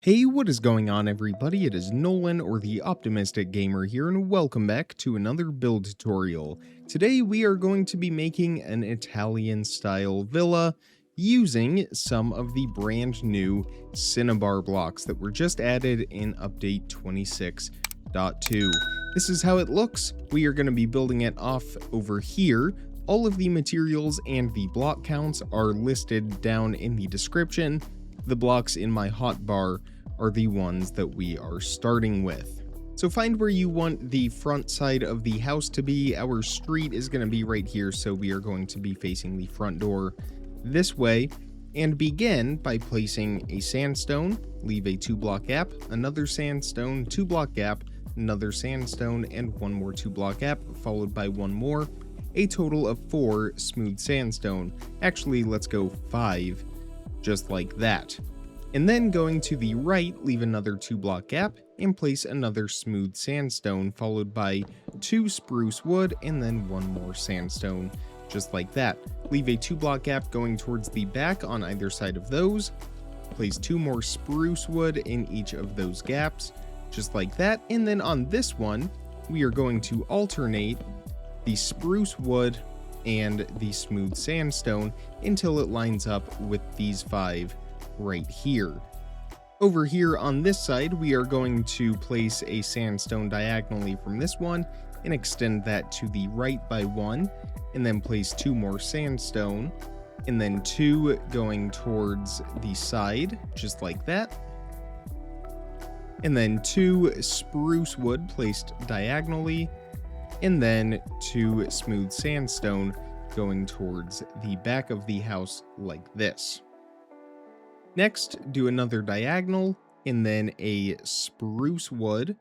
Hey, what is going on everybody? It is Nolan, or the Optimistic Gamer here, and welcome back to another build tutorial. Today we are going to be making an Italian-style villa using some of the brand new Cinnabar blocks that were just added in update 26.2. This is how it looks. We are going to be building it off over here. All of the materials and the block counts are listed down in the description. The blocks in my hotbar are the ones that we are starting with. So find where you want the front side of the house to be. Our street is going to be right here, so we are going to be facing the front door this way, and begin by placing a sandstone, leave a 2-block gap, another sandstone, 2-block gap, another sandstone, and one more 2-block gap, followed by one more, a total of 4 smooth sandstone. Actually, let's go 5, just like that. And then going to the right, leave another 2-block gap and place another smooth sandstone, followed by 2 spruce wood and then one more sandstone, just like that. Leave a 2-block gap going towards the back on either side of those. Place 2 more spruce wood in each of those gaps, just like that. And then on this one, we are going to alternate the spruce wood and the smooth sandstone until it lines up with these 5 right here. Over here on this side, we are going to place a sandstone diagonally from this one and extend that to the right by 1, and then place 2 more sandstone, and then 2 going towards the side, just like that. And then 2 spruce wood placed diagonally, and then 2 smooth sandstone going towards the back of the house like this. Next, do another diagonal, and then a spruce wood,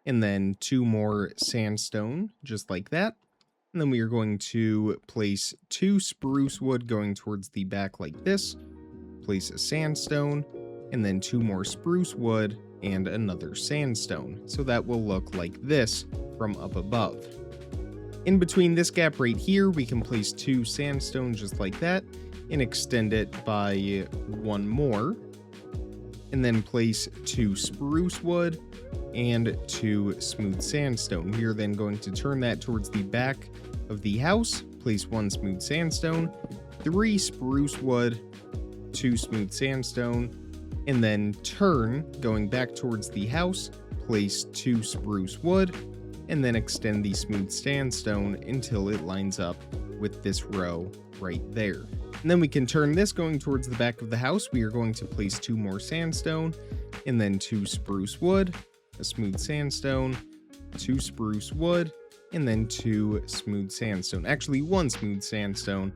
and then 2 more sandstone, just like that. And then we are going to place 2 spruce wood going towards the back like this, place a sandstone, and then 2 more spruce wood, and another sandstone. So that will look like this from up above. In between this gap right here, we can place 2 sandstone just like that, and extend it by 1 more, and then place 2 spruce wood and 2 smooth sandstone. We are then going to turn that towards the back of the house, place 1 smooth sandstone, 3 spruce wood, 2 smooth sandstone, and then turn going back towards the house, place 2 spruce wood, and then extend the smooth sandstone until it lines up with this row right there. And then we can turn this going towards the back of the house. We are going to place 2 more sandstone, and then 2 spruce wood, a smooth sandstone, 2 spruce wood, and then 2 smooth sandstone. Actually, 1 smooth sandstone,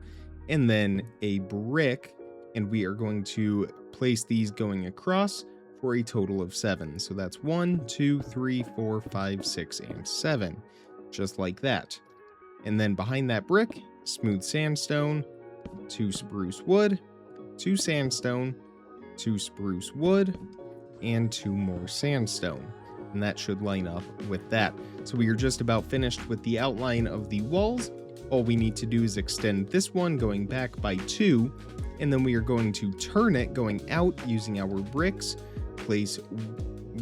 and then a brick, and we are going to place these going across for a total of 7. So that's 1, 2, 3, 4, 5, 6, and 7, just like that. And then behind that brick, smooth sandstone, 2 spruce wood, 2 sandstone, 2 spruce wood, and 2 more sandstone. And that should line up with that. So we are just about finished with the outline of the walls. All we need to do is extend this one going back by 2, and then we are going to turn it going out using our bricks. Place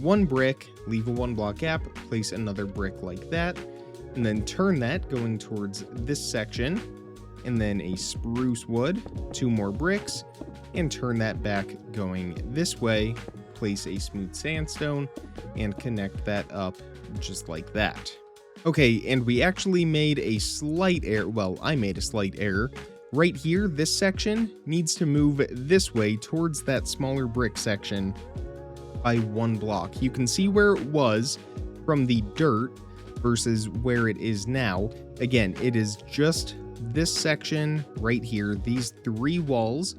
1 brick, leave a 1-block gap, place another brick like that, and then turn that going towards this section, and then a spruce wood, 2 more bricks, and turn that back going this way, place a smooth sandstone, and connect that up just like that. Okay, and we actually made a slight error. Well, I made a slight error. Right here, this section needs to move this way towards that smaller brick section by 1 block. You can see where it was from the dirt versus where it is now. Again, it is just this section right here. These 3 walls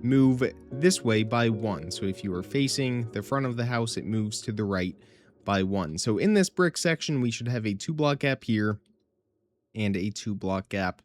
move this way by 1. So if you are facing the front of the house, it moves to the right by 1. So in this brick section, we should have a 2-block gap here and a 2-block gap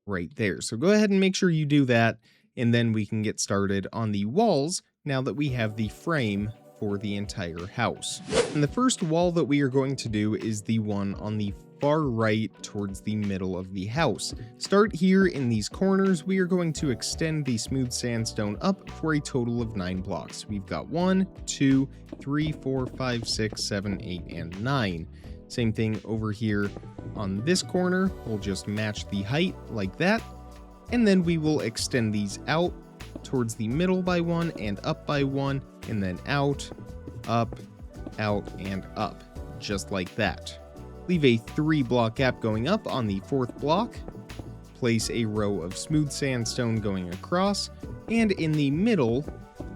right there. So go ahead and make sure you do that, and then we can get started on the walls now that we have the frame for the entire house. And the first wall that we are going to do is the one on the far right towards the middle of the house. Start here in these corners. We are going to extend the smooth sandstone up for a total of 9 blocks. We've got 1, 2, 3, 4, 5, 6, 7, 8, and 9. Same thing over here on this corner. We'll just match the height like that. And then we will extend these out towards the middle by 1 and up by 1, and then out, and up, just like that. Leave a 3-block gap going up on the 4th block. Place a row of smooth sandstone going across, and in the middle,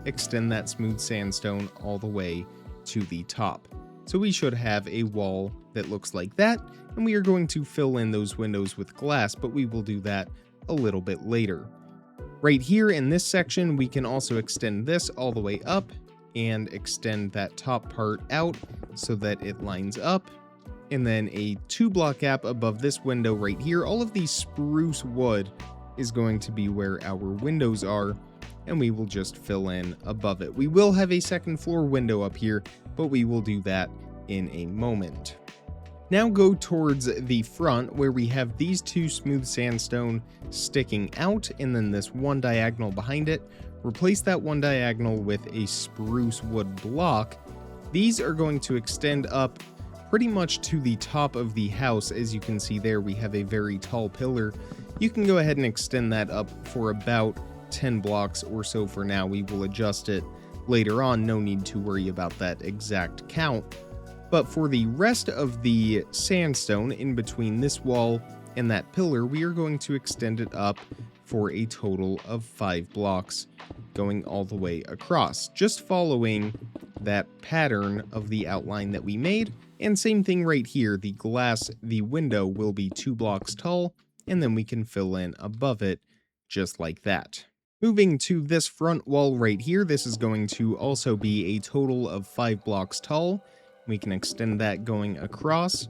extend that smooth sandstone all the way to the top. So we should have a wall that looks like that, and we are going to fill in those windows with glass, but we will do that a little bit later. Right here in this section, we can also extend this all the way up and extend that top part out so that it lines up. And then a 2-block gap above this window right here. All of the spruce wood is going to be where our windows are, and we will just fill in above it. We will have a second floor window up here, but we will do that in a moment. Now go towards the front where we have these 2 smooth sandstone sticking out, and then this one diagonal behind it. Replace that one diagonal with a spruce wood block. These are going to extend up pretty much to the top of the house. As you can see there, we have a very tall pillar. You can go ahead and extend that up for about 10 blocks or so for now. We will adjust it later on. No need to worry about that exact count. But for the rest of the sandstone in between this wall and that pillar, we are going to extend it up for a total of 5 blocks going all the way across, just following that pattern of the outline that we made. And same thing right here, the window will be 2 blocks tall, and then we can fill in above it just like that. Moving to this front wall right here, this is going to also be a total of 5 blocks tall. We can extend that going across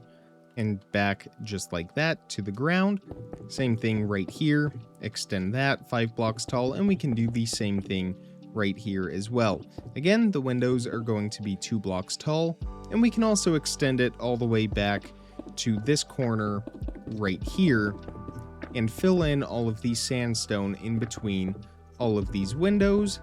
and back just like that to the ground. Same thing right here, extend that 5 blocks tall, and we can do the same thing right here as well. Again, the windows are going to be 2 blocks tall, and we can also extend it all the way back to this corner right here and fill in all of the sandstone in between all of these windows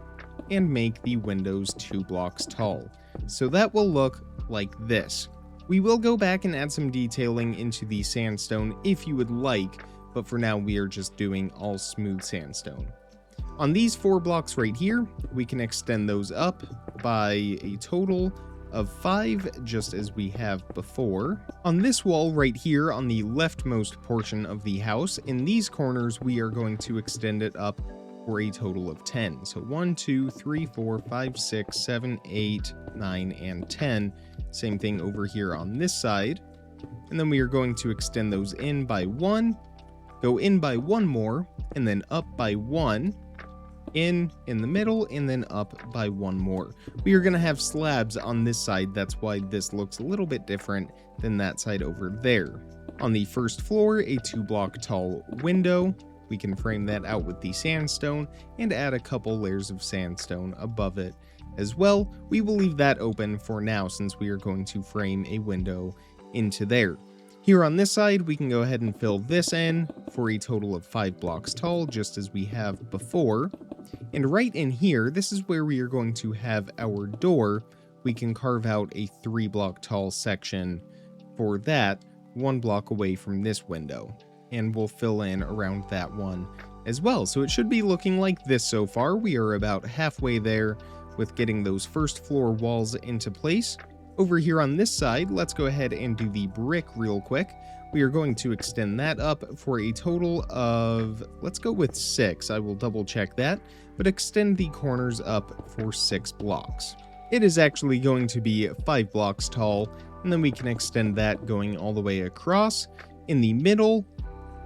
and make the windows 2 blocks tall. So that will look like this. We will go back and add some detailing into the sandstone if you would like, but for now we are just doing all smooth sandstone. On these 4 blocks right here, we can extend those up by a total of 5, just as we have before. On this wall right here, on the leftmost portion of the house, in these corners, we are going to extend it up for a total of 10. So 1, 2, 3, 4, 5, 6, 7, 8, 9, and 10. Same thing over here on this side. And then we are going to extend those in by 1, go in by 1 more, and then up by 1, in the middle, and then up by 1 more. We are going to have slabs on this side. That's why this looks a little bit different than that side over there. On the first floor, a 2-block tall window. We can frame that out with the sandstone and add a couple layers of sandstone above it as well. We will leave that open for now since we are going to frame a window into there. Here on this side, we can go ahead and fill this in for a total of 5 blocks tall, just as we have before. And right in here, this is where we are going to have our door. We can carve out a 3-block tall section for that, 1 block away from this window. And we'll fill in around that one as well. So it should be looking like this so far. We are about halfway there with getting those first floor walls into place. Over here on this side, let's go ahead and do the brick real quick. We are going to extend that up for a total of, let's go with 6. I will double check that, but extend the corners up for 6 blocks. It is actually going to be 5 blocks tall, and then we can extend that going all the way across. In the middle,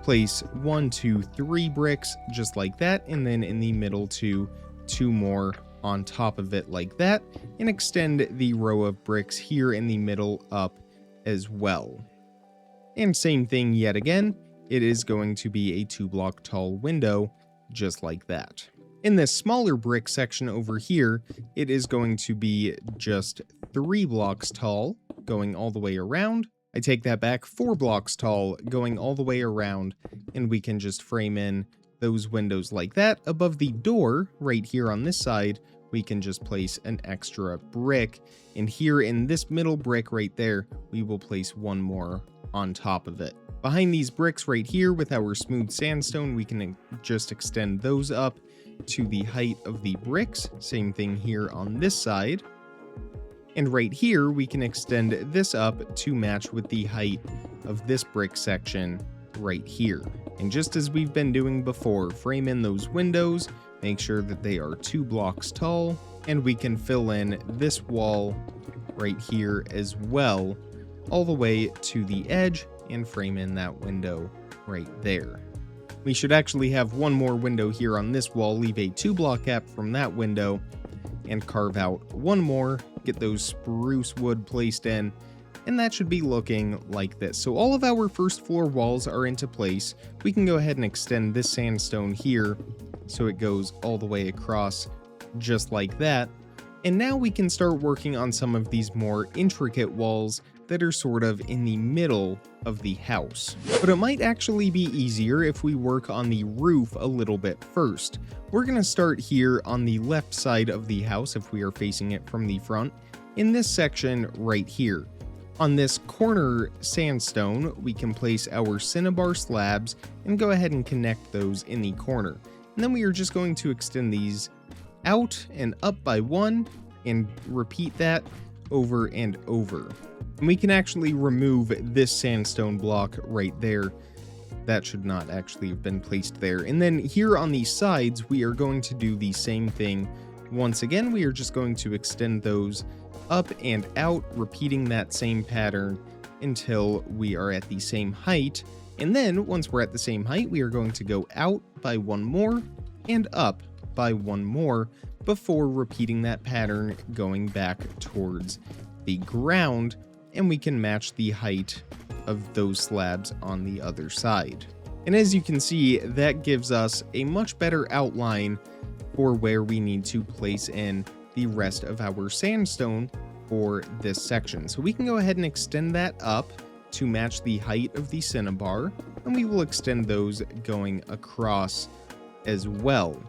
place 1, 2, 3 bricks just like that, and then in the middle 2 more on top of it like that, and extend the row of bricks here in the middle up as well. And same thing yet again, it is going to be a 2-block tall window just like that. In this smaller brick section over here, it is going to be just 3 blocks tall going all the way around. I take that back 4 blocks tall, going all the way around, and we can just frame in those windows like that. Above the door, right here on this side, we can just place an extra brick, and here in this middle brick right there, we will place one more on top of it. Behind these bricks right here with our smooth sandstone, we can just extend those up to the height of the bricks. Same thing here on this side. And right here, we can extend this up to match with the height of this brick section right here. And just as we've been doing before, frame in those windows, make sure that they are 2 blocks tall, and we can fill in this wall right here as well, all the way to the edge, and frame in that window right there. We should actually have one more window here on this wall, leave a 2 block gap from that window, and carve out one more, get those spruce wood placed in, and that should be looking like this. So all of our first floor walls are into place. We can go ahead and extend this sandstone here so it goes all the way across just like that. And now we can start working on some of these more intricate walls that are sort of in the middle of the house. But it might actually be easier if we work on the roof a little bit first. We're going to start here on the left side of the house if we are facing it from the front, in this section right here. On this corner sandstone, we can place our cinnabar slabs and go ahead and connect those in the corner. And then we are just going to extend these out and up by 1 and repeat that over and over. And we can actually remove this sandstone block right there. That should not actually have been placed there. And then here on the sides, we are going to do the same thing. Once again, we are just going to extend those up and out, repeating that same pattern until we are at the same height. And then once we're at the same height, we are going to go out by 1 more and up by 1 more before repeating that pattern going back towards the ground, and we can match the height of those slabs on the other side. And as you can see, that gives us a much better outline for where we need to place in the rest of our sandstone for this section. So we can go ahead and extend that up to match the height of the cinnabar, and we will extend those going across as well.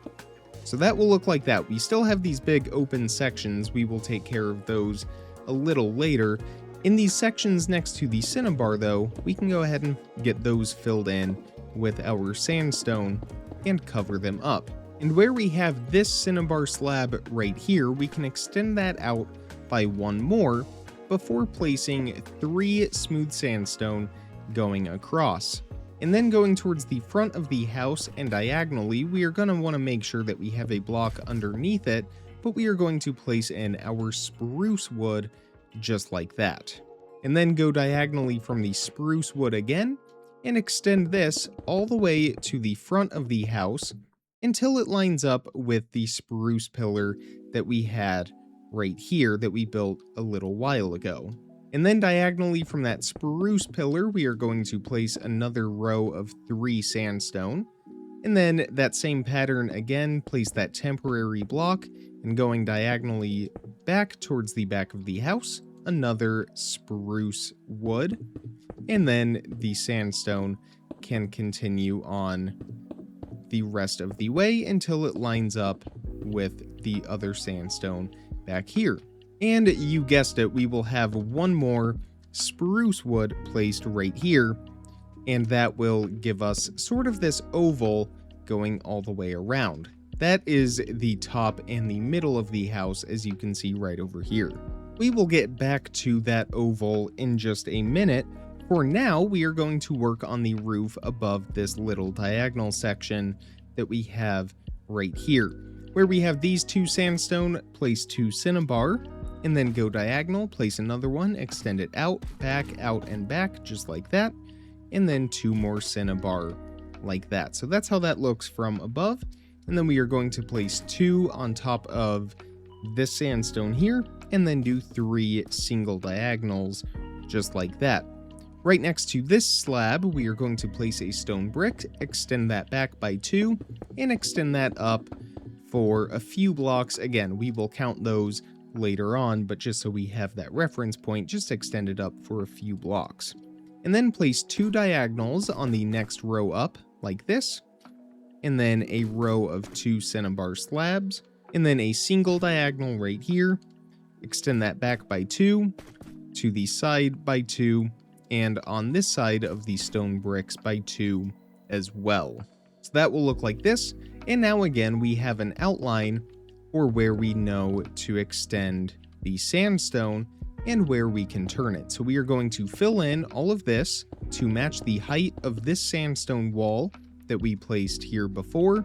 So that will look like that. We still have these big open sections. We will take care of those a little later. In these sections next to the cinnabar though, we can go ahead and get those filled in with our sandstone and cover them up. And where we have this cinnabar slab right here, we can extend that out by 1 more before placing 3 smooth sandstone going across. And then going towards the front of the house and diagonally, we are going to want to make sure that we have a block underneath it, but we are going to place in our spruce wood just like that. And then go diagonally from the spruce wood again and extend this all the way to the front of the house until it lines up with the spruce pillar that we had right here that we built a little while ago. And then diagonally from that spruce pillar, we are going to place another row of 3 sandstone. And then that same pattern again, place that temporary block, and going diagonally back towards the back of the house, another spruce wood. And then the sandstone can continue on the rest of the way until it lines up with the other sandstone back here. And you guessed it, we will have 1 more spruce wood placed right here, and that will give us sort of this oval going all the way around. That is the top and the middle of the house, as you can see right over here. We will get back to that oval in just a minute. For now, we are going to work on the roof above this little diagonal section that we have right here. Where we have these 2 sandstone, place 2 cinnabar, and then go diagonal, place another one, extend it out, and back, just like that, and then 2 more cinnabar like that. So that's how that looks from above, and then we are going to place 2 on top of this sandstone here, and then do 3 single diagonals, just like that. Right next to this slab, we are going to place a stone brick, extend that back by 2, and extend that up for a few blocks. Again, we will count those later on, but just so we have that reference point, just extend it up for a few blocks. And then place 2 diagonals on the next row up, like this, and then a row of 2 cinnabar slabs, and then a single diagonal right here. Extend that back by 2, to the side by 2, and on this side of the stone bricks by 2 as well. So that will look like this, and now again we have an outline for where we know to extend the sandstone and where we can turn it. So we are going to fill in all of this to match the height of this sandstone wall that we placed here before,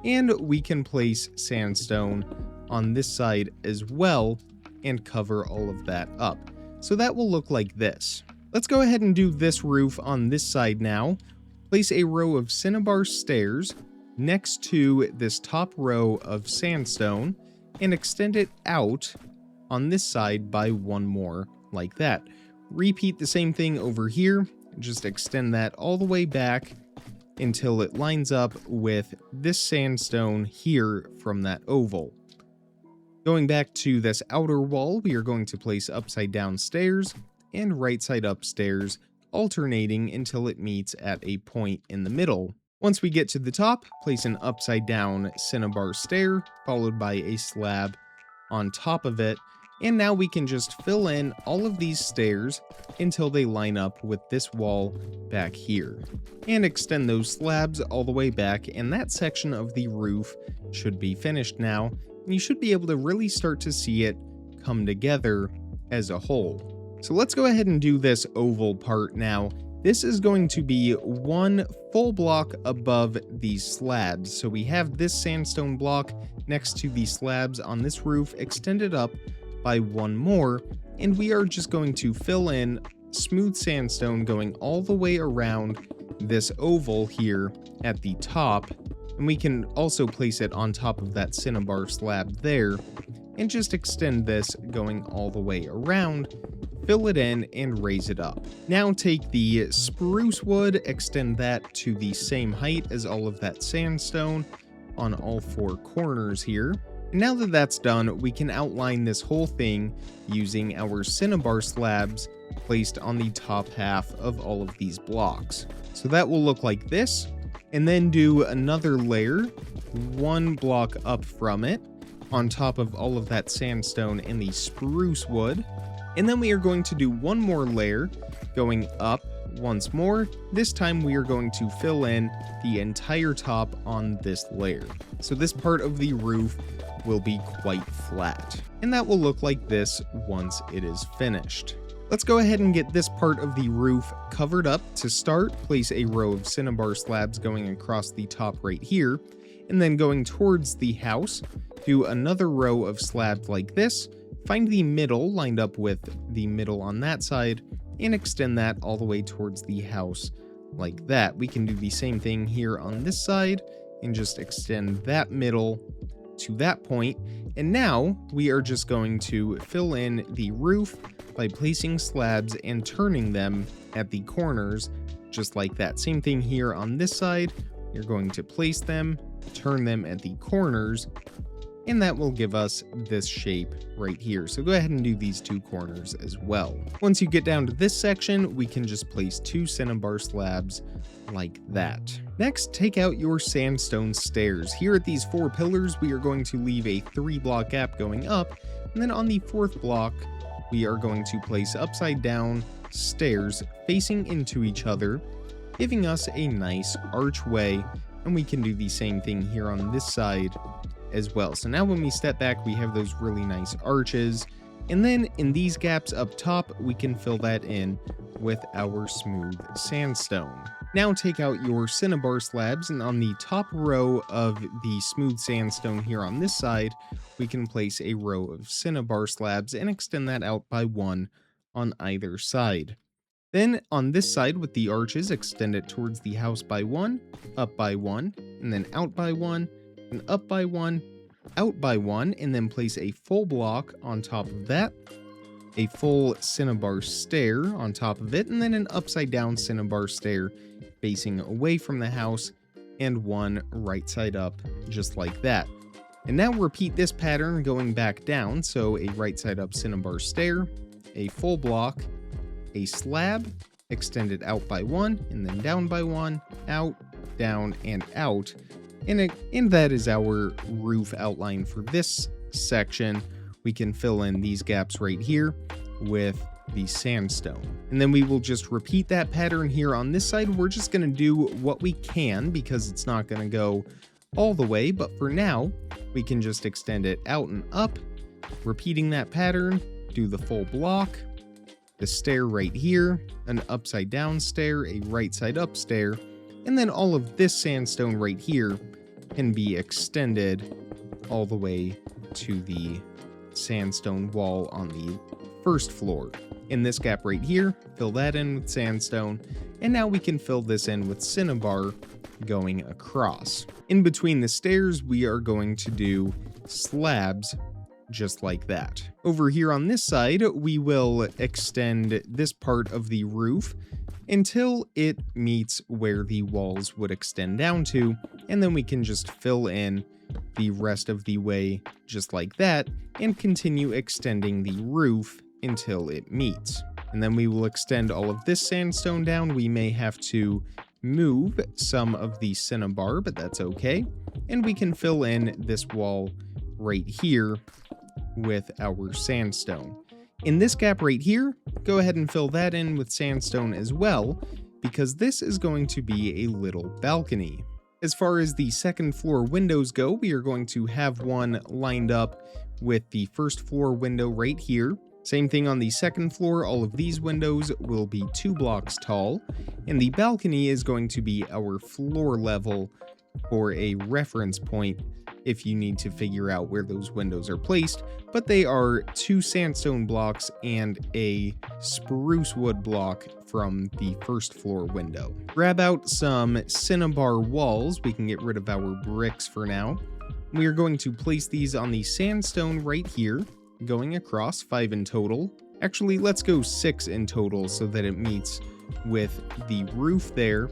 and we can place sandstone on this side as well and cover all of that up. So that will look like this. Let's go ahead and do this roof on this side now. Place a row of cinnabar stairs next to this top row of sandstone and extend it out on this side by 1 more, like that. Repeat the same thing over here, just extend that all the way back until it lines up with this sandstone here from that oval. Going back to this outer wall, we are going to place upside down stairs and right side up stairs, alternating until it meets at a point in the middle. Once we get to the top, place an upside down cinnabar stair, followed by a slab on top of it, and now we can just fill in all of these stairs until they line up with this wall back here. And extend those slabs all the way back, and that section of the roof should be finished now, and you should be able to really start to see it come together as a whole. So let's go ahead and do this oval part now. This is going to be 1 full block above these slabs. So we have this sandstone block next to the slabs on this roof extended up by 1 more, and we are just going to fill in smooth sandstone going all the way around this oval here at the top, and we can also place it on top of that cinnabar slab there, and just extend this going all the way around, fill it in, and raise it up. Now take the spruce wood, extend that to the same height as all of that sandstone on all 4 corners here. And now that that's done, we can outline this whole thing using our cinnabar slabs placed on the top half of all of these blocks. So that will look like this, and then do another layer, 1 block up from it, on top of all of that sandstone and the spruce wood. And then we are going to do 1 more layer, going up once more. This time we are going to fill in the entire top on this layer. So this part of the roof will be quite flat. And that will look like this once it is finished. Let's go ahead and get this part of the roof covered up. To start, place a row of cinnabar slabs going across the top right here, and then going towards the house, do another row of slabs like this, find the middle lined up with the middle on that side, and extend that all the way towards the house like that. We can do the same thing here on this side, and just extend that middle to that point. And now we are just going to fill in the roof by placing slabs and turning them at the corners, just like that. Same thing here on this side. You're going to place them, turn them at the corners, and that will give us this shape right here. So go ahead and do these 2 corners as well. Once you get down to this section, we can just place 2 cinnabar slabs like that. Next, take out your sandstone stairs. Here at these 4 pillars, we are going to leave a 3 block gap going up, and then on the 4th block, we are going to place upside down stairs facing into each other, giving us a nice archway, and we can do the same thing here on this side as well. So now when we step back, we have those really nice arches, and then in these gaps up top, we can fill that in with our smooth sandstone. Now take out your cinnabar slabs, and on the top row of the smooth sandstone here on this side, we can place a row of cinnabar slabs and extend that out by 1 on either side. Then on this side with the arches, extend it towards the house by 1, up by 1, and then out by 1, and up by 1, out by 1, and then place a full block on top of that, a full cinnabar stair on top of it, and then an upside down cinnabar stair facing away from the house, and 1 right side up, just like that. And now repeat this pattern going back down, so a right side up cinnabar stair, a full block, a slab, extend it out by 1, and then down by 1, out, down, and out. And that is our roof outline for this section. We can fill in these gaps right here with the sandstone. And then we will just repeat that pattern here on this side. We're just going to do what we can because it's not going to go all the way, but for now, we can just extend it out and up, repeating that pattern, do the full block, the stair right here, an upside down stair, a right side up stair, and then all of this sandstone right here can be extended all the way to the sandstone wall on the first floor. In this gap right here, fill that in with sandstone, and now we can fill this in with cinnabar going across. In between the stairs, we are going to do slabs just like that. Over here on this side, we will extend this part of the roof until it meets where the walls would extend down to, and then we can just fill in the rest of the way just like that and continue extending the roof until it meets. And then we will extend all of this sandstone down. We may have to move some of the cinnabar, but that's okay. And we can fill in this wall right here with our sandstone. In this gap right here, go ahead and fill that in with sandstone as well, because this is going to be a little balcony. As far as the second floor windows go, we are going to have one lined up with the first floor window right here. Same thing on the second floor, all of these windows will be 2 blocks tall, and the balcony is going to be our floor level for a reference point if you need to figure out where those windows are placed, but they are 2 sandstone blocks and a spruce wood block from the first floor window. Grab out some cinnabar walls. We can get rid of our bricks for now. We are going to place these on the sandstone right here, going across 5 in total. Actually, let's go 6 in total so that it meets with the roof there.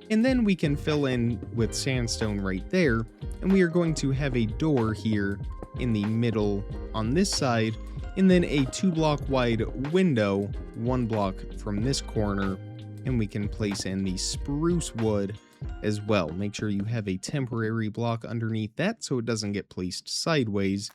And then we can fill in with sandstone right there. And we are going to have a door here in the middle on this side, and then a 2 block wide window, 1 block from this corner. And we can place in the spruce wood as well. Make sure you have a temporary block underneath that so it doesn't get placed sideways.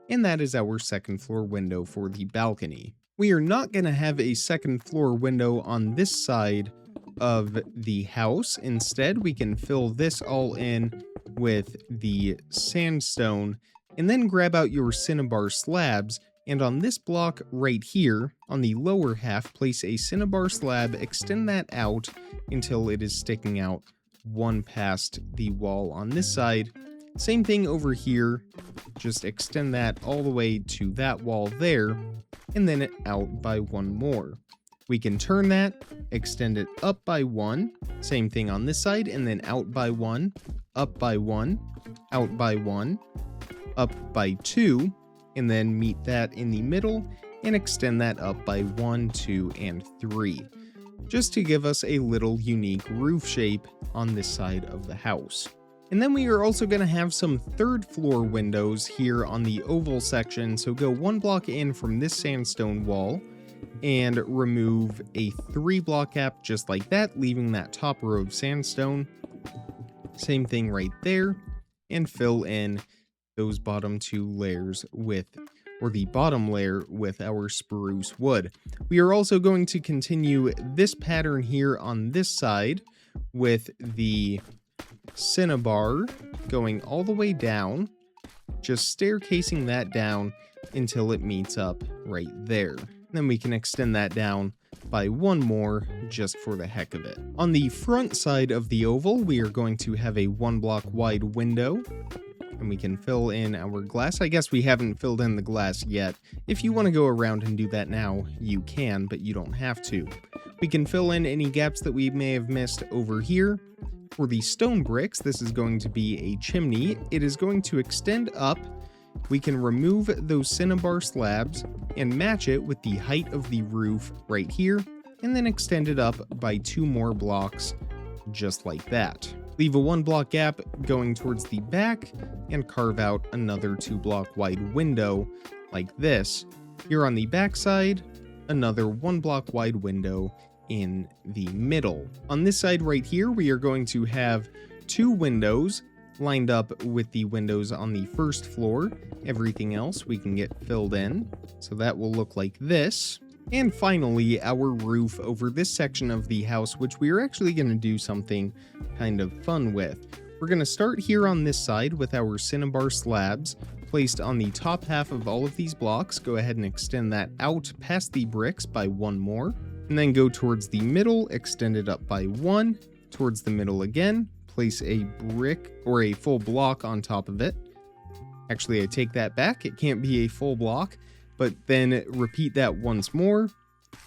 And that is our second floor window for the balcony. We are not going to have a second floor window on this side of the house. Instead, we can fill this all in with the sandstone and then grab out your cinnabar slabs. And on this block right here, on the lower half, place a cinnabar slab, extend that out until it is sticking out one past the wall on this side. Same thing over here, just extend that all the way to that wall there, and then out by 1 more. We can turn that, extend it up by 1, same thing on this side, and then out by 1, up by 1, out by 1, up by 2, and then meet that in the middle, and extend that up by 1, 2, and 3, just to give us a little unique roof shape on this side of the house. And then we are also going to have some third floor windows here on the oval section, so go 1 block in from this sandstone wall and remove a 3 block gap just like that, leaving that top row of sandstone. Same thing right there, and fill in those bottom 2 layers with, or the bottom layer with our spruce wood. We are also going to continue this pattern here on this side with the cinnabar going all the way down, just staircasing that down until it meets up right there. Then we can extend that down by 1 more just for the heck of it. On the front side of the oval, we are going to have a 1 block wide window, and we can fill in our glass. I guess we haven't filled in the glass yet. If you want to go around and do that now, you can, but you don't have to. We can fill in any gaps that we may have missed over here. For the stone bricks, this is going to be a chimney. It is going to extend up. We can remove those cinnabar slabs and match it with the height of the roof right here, and then extend it up by 2 more blocks just like that. Leave a 1-block gap going towards the back, and carve out another 2-block wide window like this. Here on the back side, another 1-block wide window in the middle. On this side right here, we are going to have 2 windows lined up with the windows on the first floor. Everything else we can get filled in. So that will look like this. And finally, our roof over this section of the house, which we are actually going to do something kind of fun with. We're going to start here on this side with our cinnabar slabs placed on the top half of all of these blocks. Go ahead and extend that out past the bricks by 1 more. And then go towards the middle, extend it up by 1. Towards the middle again, place a brick or a full block on top of it. Actually, I take that back. It can't be a full block, but then repeat that once more.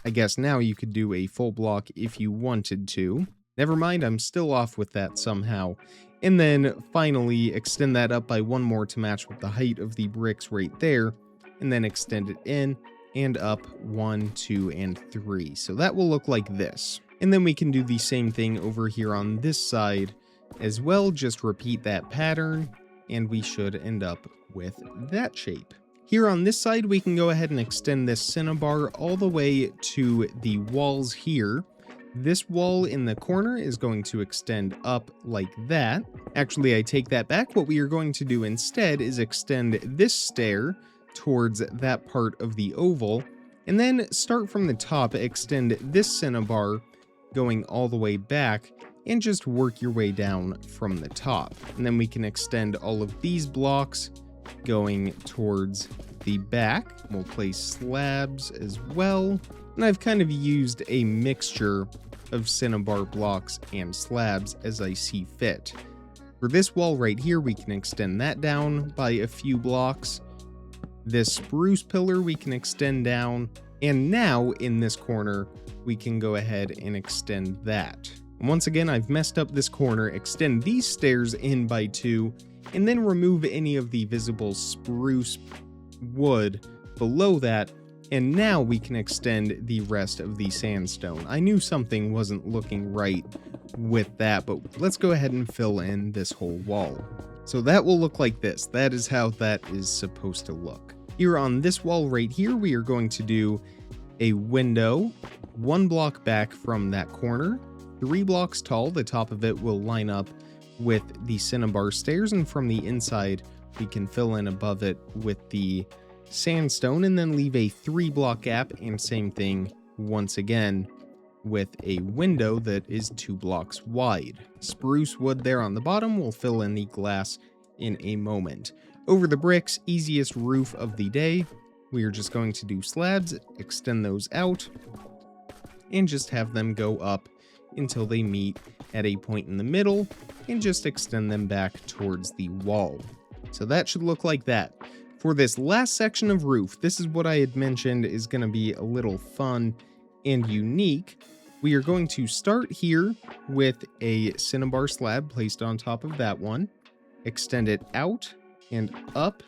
I guess now you could do a full block if you wanted to. Never mind, I'm still off with that somehow. And then finally extend that up by 1 more to match with the height of the bricks right there. And then extend it in and up 1, 2, and 3. So that will look like this. And then we can do the same thing over here on this side as well. Just repeat that pattern and we should end up with that shape. Here on this side, we can go ahead and extend this cinnabar all the way to the walls here. This wall in the corner is going to extend up like that. Actually, I take that back. What we are going to do instead is extend this stair towards that part of the oval, and then start from the top, extend this cinnabar going all the way back, and just work your way down from the top. And then we can extend all of these blocks going towards the back. We'll place slabs as well. And I've kind of used a mixture of cinnabar blocks and slabs as I see fit. For this wall right here, we can extend that down by a few blocks. This spruce pillar we can extend down. And now in this corner, we can go ahead and extend that. And once again, I've messed up this corner. Extend these stairs in by 2, and then remove any of the visible spruce wood below that. And now we can extend the rest of the sandstone. I knew something wasn't looking right with that, but let's go ahead and fill in this whole wall. So that will look like this. That is how that is supposed to look. Here on this wall right here, we are going to do a window 1 block back from that corner, 3 blocks tall. The top of it will line up with the cinnabar stairs, and from the inside, we can fill in above it with the sandstone and then leave a 3-block gap, and same thing once again with a window that is 2 blocks wide. Spruce wood there on the bottom. Will fill in the glass in a moment. Over the bricks, easiest roof of the day. We are just going to do slabs, extend those out, and just have them go up until they meet at a point in the middle, and just extend them back towards the wall. So that should look like that. For this last section of roof, this is what I had mentioned is going to be a little fun and unique. We are going to start here with a cinnabar slab placed on top of that one, extend it out and up,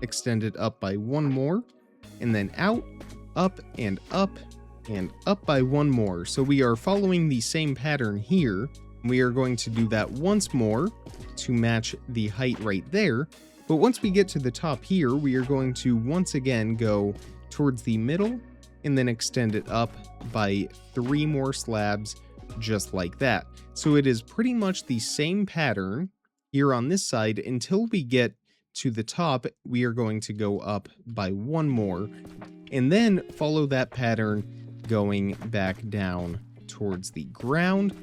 extend it up by 1 more, and then out, up, and up by 1 more. So we are following the same pattern here. We are going to do that once more to match the height right there. But once we get to the top here, we are going to once again go towards the middle and then extend it up by 3 more slabs, just like that. So it is pretty much the same pattern here on this side until we get to the top. We are going to go up by 1 more and then follow that pattern going back down towards the ground.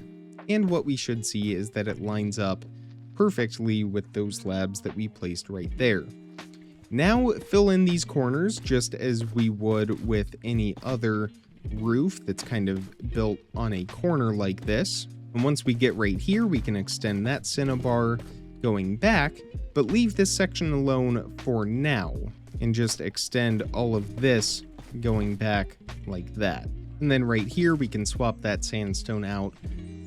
And what we should see is that it lines up perfectly with those slabs that we placed right there. Now fill in these corners just as we would with any other roof that's kind of built on a corner like this. And once we get right here, we can extend that cinnabar going back, but leave this section alone for now and just extend all of this going back like that. And then right here, we can swap that sandstone out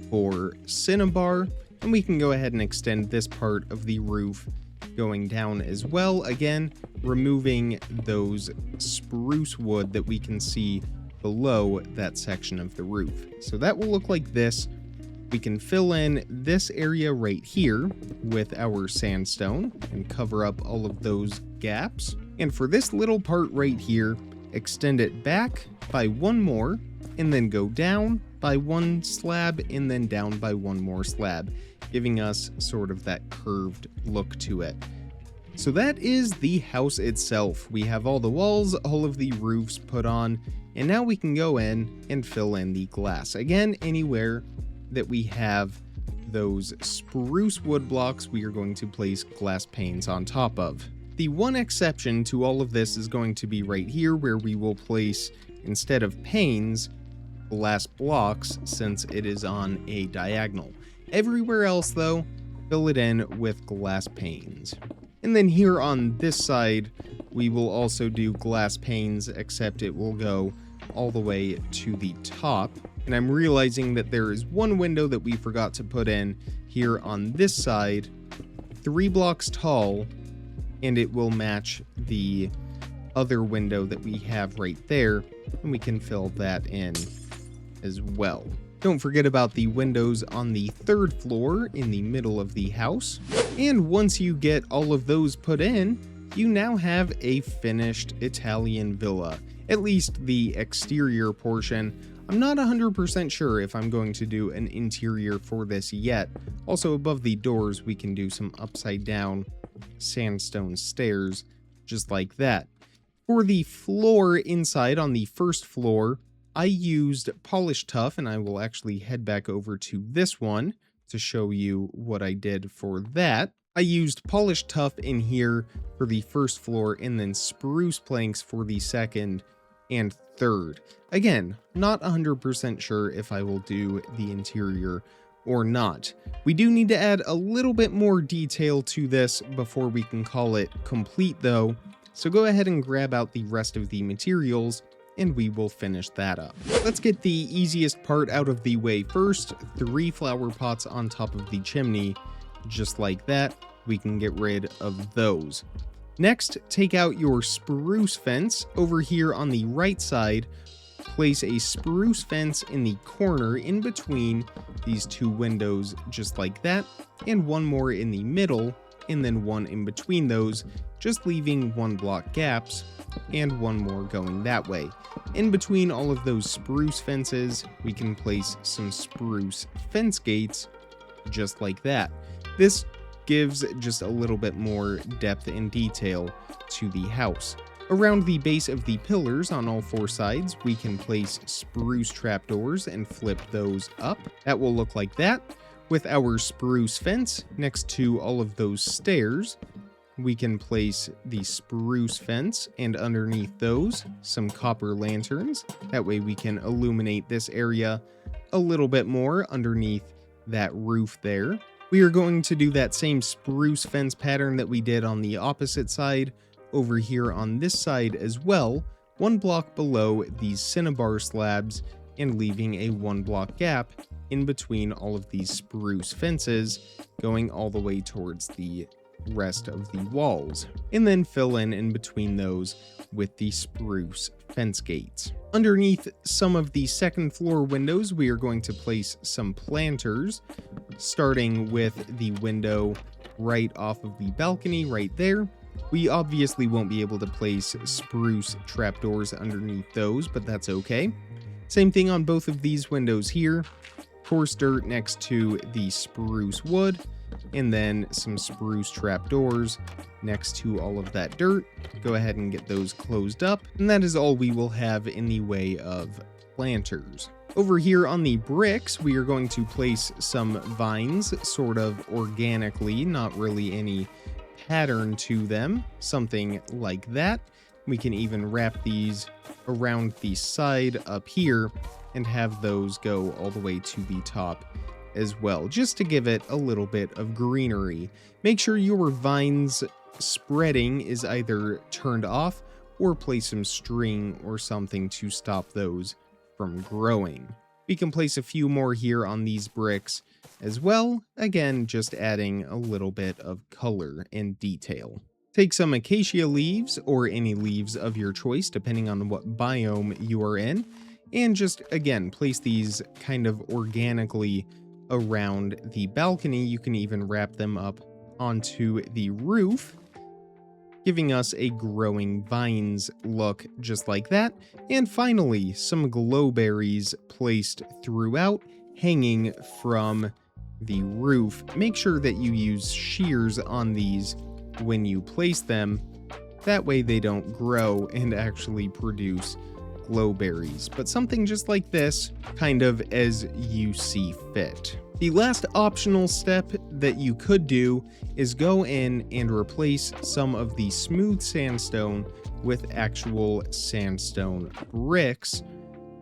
for cinnabar, and we can go ahead and extend this part of the roof going down as well. Again, removing those spruce wood that we can see below that section of the roof. So that will look like this. We can fill in this area right here with our sandstone and cover up all of those gaps. And for this little part right here, extend it back by one more, and then go down by one slab, and then down by one more slab, giving us sort of that curved look to it. So that is the house itself. We have all the walls, all of the roofs put on, and now we can go in and fill in the glass. Again, anywhere that we have those spruce wood blocks, we are going to place glass panes on top of. The one exception to all of this is going to be right here, where we will place, instead of panes, glass blocks, since it is on a diagonal. Everywhere else though, fill it in with glass panes. And then here on this side, we will also do glass panes, except it will go all the way to the top. And I'm realizing that there is one window that we forgot to put in here on this side, 3 blocks tall, and it will match the other window that we have right there, and we can fill that in as well. Don't forget about the windows on the 3rd floor in the middle of the house. And once you get all of those put in, you now have a finished Italian villa, at least the exterior portion. I'm not 100% sure if I'm going to do an interior for this yet. Also, above the doors, we can do some upside down sandstone stairs, just like that. For the floor inside on the 1st floor, I used polished tuff, and I will actually head back over to this one to show you what I did for that. I used polished tuff in here for the 1st floor, and then spruce planks for the 2nd and 3rd. Again, not 100% sure if I will do the interior or not. We do need to add a little bit more detail to this before we can call it complete though, so go ahead and grab out the rest of the materials and we will finish that up. Let's get the easiest part out of the way first. 3 flower pots on top of the chimney, just like that. We can get rid of those. Next, take out your spruce fence. Over here on the right side, place a spruce fence in the corner in between these 2 windows, just like that, and one more in the middle, and then one in between those, just leaving 1 block gaps, and one more going that way. In between all of those spruce fences, we can place some spruce fence gates, just like that. This gives just a little bit more depth and detail to the house. Around the base of the pillars on all 4 sides, we can place spruce trapdoors and flip those up. That will look like that. With our spruce fence next to all of those stairs, we can place the spruce fence, and underneath those, some copper lanterns. That way we can illuminate this area a little bit more underneath that roof there. We are going to do that same spruce fence pattern that we did on the opposite side over here on this side as well, 1 block below these cinnabar slabs, and leaving a 1 block gap in between all of these spruce fences, going all the way towards the rest of the walls, and then fill in between those with the spruce fence gates. Underneath some of the 2nd floor windows, we are going to place some planters, starting with the window right off of the balcony right there. We obviously won't be able to place spruce trapdoors underneath those, but that's okay. Same thing on both of these windows here. Coarse dirt next to the spruce wood, and then some spruce trapdoors next to all of that dirt. Go ahead and get those closed up, and that is all we will have in the way of planters. Over here on the bricks, we are going to place some vines, sort of organically, not really any pattern to them, something like that. We can even wrap these around the side up here and have those go all the way to the top as well, just to give it a little bit of greenery. Make sure your vines spreading is either turned off, or place some string or something to stop those from growing. We can place a few more here on these bricks as well, again just adding a little bit of color and detail. Take some acacia leaves, or any leaves of your choice depending on what biome you are in, and just again place these kind of organically around the balcony. You can even wrap them up onto the roof, giving us a growing vines look just like that. And finally, some glowberries placed throughout, hanging from the roof. Make sure that you use shears on these when you place them. That way they don't grow and actually produce glowberries, but something just like this, kind of as you see fit. The last optional step that you could do is go in and replace some of the smooth sandstone with actual sandstone bricks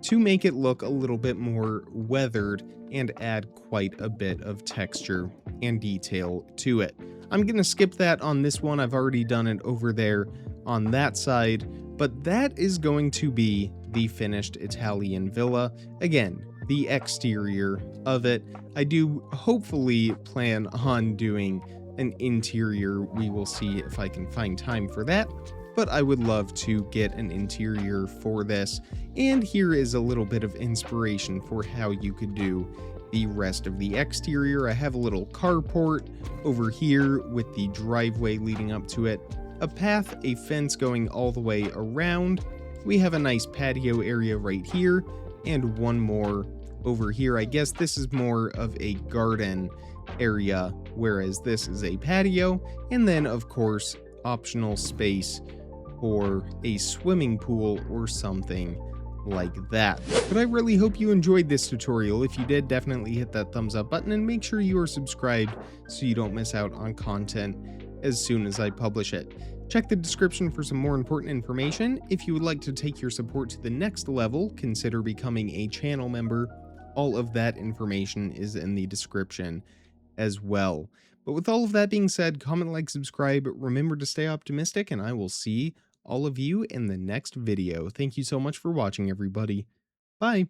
to make it look a little bit more weathered and add quite a bit of texture and detail to it. I'm going to skip that on this one. I've already done it over there on that side, but that is going to be the finished Italian villa. Again, the exterior of it. I do hopefully plan on doing an interior. We will see if I can find time for that, but I would love to get an interior for this. And here is a little bit of inspiration for how you could do the rest of the exterior. I have a little carport over here with the driveway leading up to it, a path, a fence going all the way around. We have a nice patio area right here, and one more over here. I guess this is more of a garden area, whereas this is a patio. And then, of course, optional space for a swimming pool or something like that. But I really hope you enjoyed this tutorial. If you did, definitely hit that thumbs up button and make sure you are subscribed so you don't miss out on content as soon as I publish it. Check the description for some more important information. If you would like to take your support to the next level, consider becoming a channel member. All of that information is in the description as well. But with all of that being said, comment, like, subscribe, remember to stay optimistic, and I will see all of you in the next video. Thank you so much for watching, everybody. Bye.